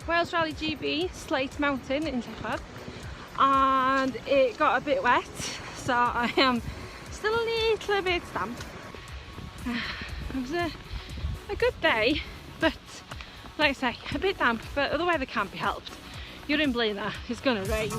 Wales Rally GB Slate Mountain in Llechwedd, and it got a bit wet, so I am still a little bit damp. It was a good day, but like I say, a bit damp, but the weather can't be helped. You're in Blaenau, it's gonna rain.